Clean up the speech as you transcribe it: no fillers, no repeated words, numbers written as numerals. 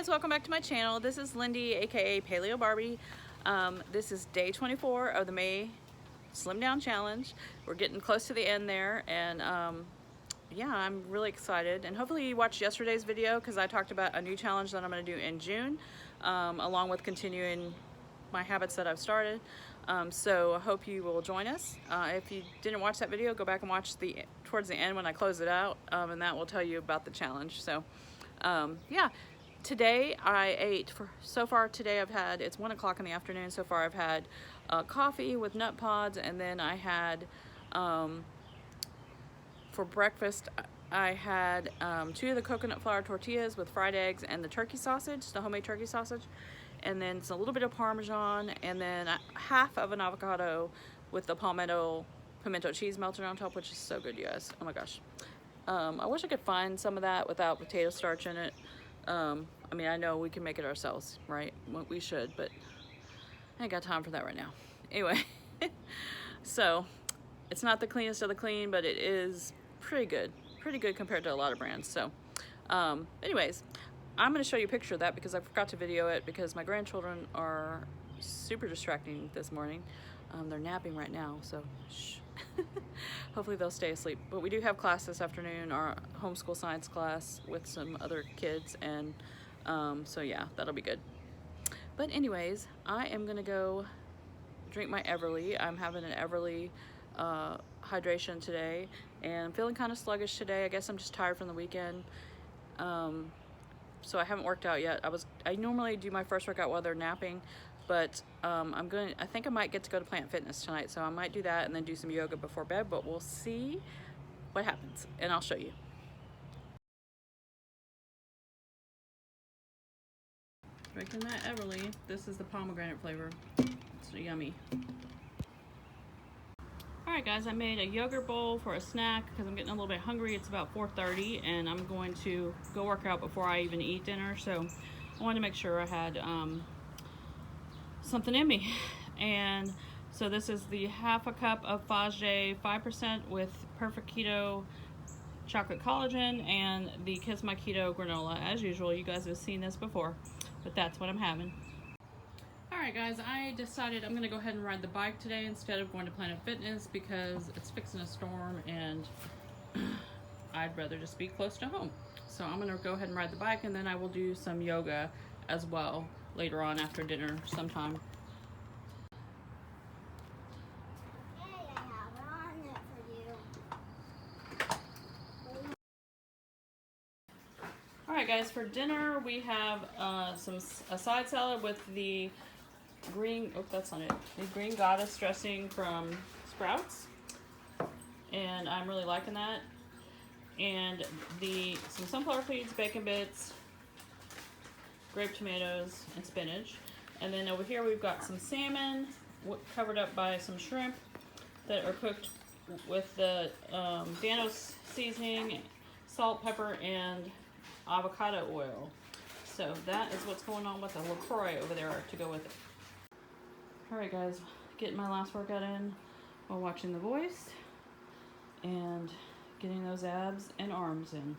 guys, welcome back to my channel. This is Lindy, aka Paleobarbie. This is day 24 of the May Slimdown challenge. We're getting close to the end there, and yeah, I'm really excited. And hopefully you watched yesterday's video because I talked about a new challenge that I'm going to do in June, along with continuing my habits that I've started. So I hope you will join us. If you didn't watch that video, go back and watch towards the end when I close it out, and that will tell you about the challenge. So yeah, today I ate, so far today I've had, it's 1 o'clock in the afternoon, so far I've had coffee with nut pods, and then I had, for breakfast, I had 2 of the coconut flour tortillas with fried eggs and the turkey sausage, the homemade turkey sausage, and then it's a little bit of Parmesan, and then half of an avocado with the pimento cheese melted on top, which is so good, you guys. Oh my gosh. I wish I could find some of that without potato starch in it. I mean, I know we can make it ourselves, right? We should, but I ain't got time for that right now. Anyway, so it's not the cleanest of the clean, but it is pretty good compared to a lot of brands. So anyways, I'm going to show you a picture of that because I forgot to video it because my grandchildren are super distracting this morning. They're napping right now, so shh. Hopefully they'll stay asleep. But we do have class this afternoon, our homeschool science class with some other kids, and so yeah, that'll be good. But anyways, I am gonna go drink my Everly. I'm having an Everly hydration today, and I'm feeling kind of sluggish today. I guess I'm just tired from the weekend. So I haven't worked out yet. I normally do my first workout while they're napping, but I think I might get to go to Plant Fitness tonight, so I might do that and then do some yoga before bed, but we'll see what happens, and I'll show you. Drinking that Everly. This is the pomegranate flavor. It's yummy. Alright guys, I made a yogurt bowl for a snack because I'm getting a little bit hungry. It's about 4:30 and I'm going to go work out before I even eat dinner, so I wanted to make sure I had something in me. And so this is the half a cup of Fage 5% with Perfect Keto chocolate collagen and the Kiss My Keto granola. As usual, you guys have seen this before, but that's what I'm having. Alright guys, I decided I'm going to go ahead and ride the bike today instead of going to Planet Fitness because it's fixing a storm and I'd rather just be close to home. So I'm going to go ahead and ride the bike, and then I will do some yoga as well later on after dinner sometime. Okay, I have it on it for you. Alright guys, for dinner we have a side salad with the green, oh that's not it, the green goddess dressing from Sprouts, and I'm really liking that, and some sunflower seeds, bacon bits, grape tomatoes, and spinach. And then over here we've got some salmon covered up by some shrimp that are cooked with the Danos seasoning, salt, pepper, and avocado oil. So that is what's going on with the LaCroix over there to go with it. Alright guys, getting my last workout in while watching The Voice and getting those abs and arms in.